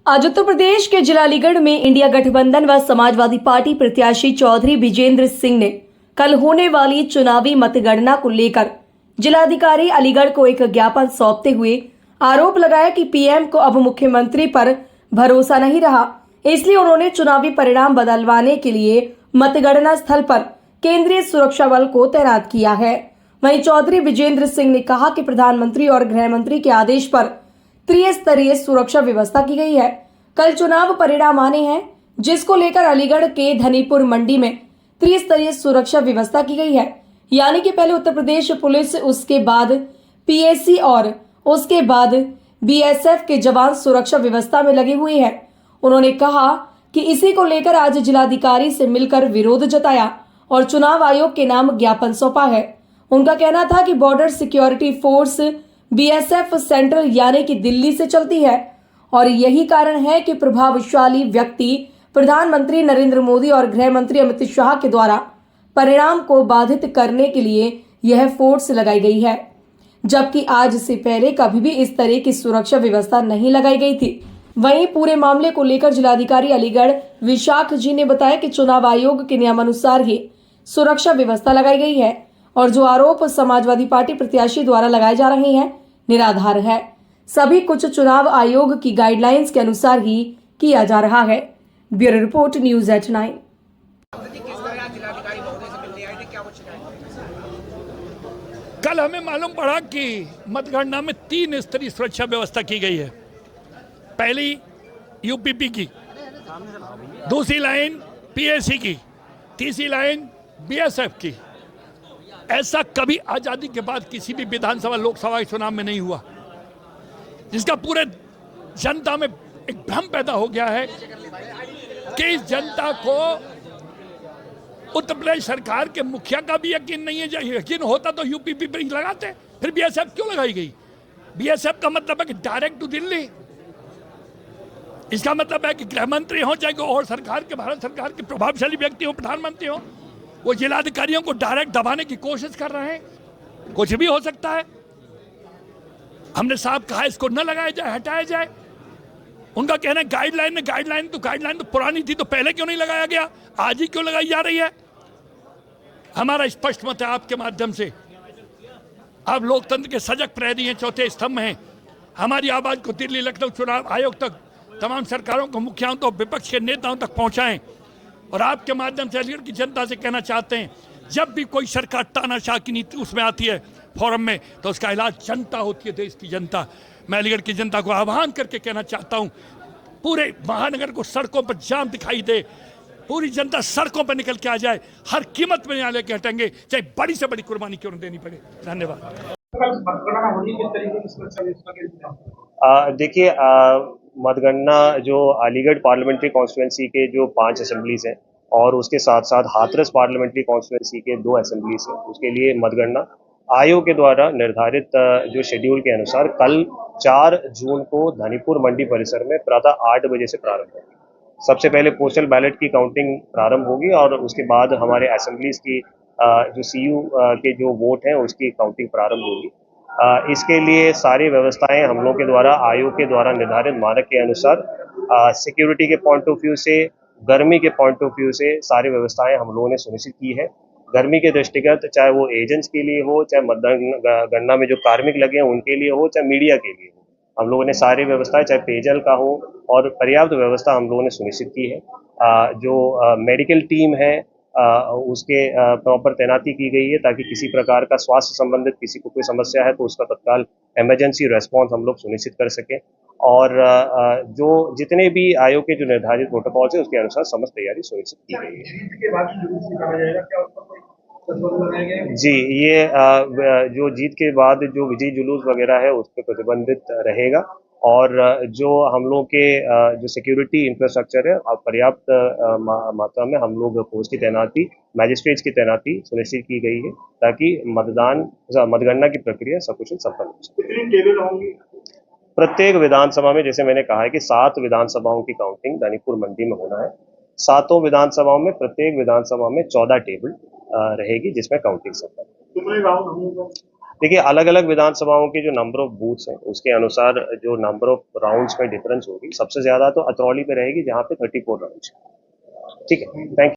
आज उत्तर प्रदेश के जिला अलीगढ़ में इंडिया गठबंधन व समाजवादी पार्टी प्रत्याशी चौधरी विजेंद्र सिंह ने कल होने वाली चुनावी मतगणना को लेकर जिलाधिकारी अलीगढ़ को एक ज्ञापन सौंपते हुए आरोप लगाया कि पीएम को अब मुख्यमंत्री पर भरोसा नहीं रहा, इसलिए उन्होंने चुनावी परिणाम बदलवाने के लिए मतगणना स्थल पर केंद्रीय सुरक्षा बल को तैनात किया है। वहीं चौधरी विजेंद्र सिंह ने कहा कि प्रधानमंत्री और गृह मंत्री के आदेश पर त्रिस्तरीय सुरक्षा व्यवस्था की गई है। कल चुनाव परिणाम आने हैं, जिसको लेकर अलीगढ़ के धनीपुर मंडी में त्रिस्तरीय सुरक्षा व्यवस्था की गई है। यानी कि पहले उत्तर प्रदेश पुलिस, उसके बाद पीएसी और उसके बाद बीएसएफ के जवान सुरक्षा व्यवस्था में लगे हुए हैं। उन्होंने कहा कि इसी को लेकर आज जिलाधिकारी से मिलकर विरोध जताया और चुनाव आयोग के नाम ज्ञापन सौंपा है। उनका कहना था कि border security force BSF central यानी कि दिल्ली से चलती है और यही कारण है कि प्रभावशाली व्यक्ति प्रधानमंत्री नरेंद्र मोदी और गृह मंत्री अमित शाह के द्वारा परिणाम को बाधित करने के लिए यह फोर्स लगाई गई है, जबकि आज से पहले कभी भी इस तरह की सुरक्षा व्यवस्था नहीं लगाई गई थी। वहीं पूरे मामले को लेकर जिलाधिकारी अलीगढ़ विशाख जी ने बताया कि चुनाव आयोग के नियमानुसार ही सुरक्षा व्यवस्था लगाई गई है और जो आरोप समाजवादी पार्टी प्रत्याशी द्वारा लगाए जा रहे हैं निराधार है। सभी कुछ चुनाव आयोग की गाइडलाइंस के अनुसार ही किया जा रहा है। Bureau report, news eight 9। कल हमें मालूम पड़ा कि मतगणना में 3 स्तरीय सुरक्षा व्यवस्था की गई है। पहली यूपीपी की, दूसरी लाइन पीएसी की, तीसरी लाइन बीएसएफ की। ऐसा कभी आजादी के बाद किसी भी विधानसभा लोकसभा के चुनाव में नहीं हुआ, जिसका पूरे जनता में एक भ्रम पैदा हो गया है कि इस जनता को उत्तर प्रदेश सरकार के मुखिया का भी यकीन नहीं है। यकीन होता तो यूपीपी पर लगाते, फिर बीएसएफ क्यों लगाई गई? बीएसएफ का मतलब है कि डायरेक्ट टू दिल्ली। इसका मतलब है कि गृह मंत्री हो, चाहे कोई और सरकार के, भारत सरकार के प्रभावशाली व्यक्ति हो, प्रधानमंत्री हो, वो जिलाधिकारियों को डायरेक्ट दबाने की कोशिश कर रहे हैं। कुछ भी हो सकता है। हमने साहब कहा इसको न लगाया जाए, हटाया जाए। उनका कहना है गाइडलाइन तो पुरानी थी, तो पहले क्यों नहीं लगाया गया, आज ही क्यों लगाई जा रही है? हमारा स्पष्ट मत है आपके माध्यम से, आप लोकतंत्र के सजग प्रहरी हैं, चौथे स्तंभ हैं। हमारी आवाज को दिल्ली, लखनऊ चुनाव आयोग तक, तमाम सरकारों को, मुखियाओं तक, विपक्ष के नेताओं तक पहुंचाएं। और आपके माध्यम से अलीगढ़ की जनता से कहना चाहते हैं, जब भी कोई सरकार तानाशाह की नीति उसमें आती है फोरम में, तो उसका इलाज जनता होती है, देश की जनता। मैं अलीगढ़ की जनता को आह्वान करके कहना चाहता हूं, पूरे महानगर को सड़कों पर जाम दिखाई दे, पूरी जनता सड़कों पर निकल के आ जाए, हर कीमत में यहाँ लेके हटेंगे, चाहे बड़ी से बड़ी कुर्बानी क्यों न देनी पड़े। धन्यवाद। देखिए, मतगणना जो अलीगढ़ पार्लियामेंट्री कॉन्स्टिट्यूंसी के जो 5 असेंबलीज हैं और उसके साथ साथ हाथरस पार्लियामेंट्री कॉन्स्टिट्यूंसी के 2 असेंबलीज हैं, उसके लिए मतगणना आयोग के द्वारा निर्धारित जो शेड्यूल के अनुसार कल 4 जून को धनीपुर मंडी परिसर में प्रातः 8 बजे से प्रारंभ होगी। सबसे पहले पोस्टल बैलेट की काउंटिंग प्रारंभ होगी और उसके बाद हमारे असेंबलीज की जो सीयू के जो वोट हैं उसकी काउंटिंग प्रारंभ होगी। इसके लिए सारी व्यवस्थाएं हम लोगों के द्वारा, आयोग के द्वारा निर्धारित मानक के अनुसार, सिक्योरिटी के पॉइंट ऑफ व्यू से, गर्मी के पॉइंट ऑफ व्यू से सारी व्यवस्थाएं हम लोगों ने सुनिश्चित की है। गर्मी के दृष्टिगत, चाहे वो एजेंट्स के लिए हो, चाहे मतगणना में जो कार्मिक लगे हैं उनके लिए हो, चाहे मीडिया के लिए हो, हम लोगों ने सारी व्यवस्थाएं, चाहे पेयजल का हो, और पर्याप्त व्यवस्था हम लोगों ने सुनिश्चित की है। जो मेडिकल टीम है उसके प्रॉपर तैनाती की गई है, ताकि किसी प्रकार का स्वास्थ्य संबंधित किसी को कोई समस्या है तो उसका तत्काल इमरजेंसी रेस्पॉन्स हम लोग सुनिश्चित कर सकें। और जो जितने भी आयोग के जो निर्धारित प्रोटोकॉल्स है उसके अनुसार समस्त तैयारी सुनिश्चित की गई है। जी, ये जो जीत के बाद जो विजय जुलूस वगैरह है उस पर प्रतिबंधित रहेगा और जो हम लोग के जो सिक्योरिटी इंफ्रास्ट्रक्चर है पर्याप्त मात्रा में हम लोग फोर्स की तैनाती, मैजिस्ट्रेट्स की तैनाती सुनिश्चित की गई है, ताकि मतगणना की प्रक्रिया सकुशल संपन्न हो सके। कितनी टेबल होंगी? प्रत्येक विधानसभा में, जैसे मैंने कहा है कि 7 विधानसभाओं की काउंटिंग धनीपुर मंडी में होना है। 7 विधानसभाओं में प्रत्येक विधानसभा में 14 टेबल रहेगी, जिसमें काउंटिंग संपन्न। कितने राउंड होंगे? देखिए, अलग अलग विधानसभाओं के जो नंबर ऑफ बूथ्स हैं उसके अनुसार जो नंबर ऑफ राउंड्स में डिफरेंस होगी। सबसे ज्यादा तो अतरौली पे रहेगी जहाँ पे 34 राउंड्स। ठीक है, थैंक यू।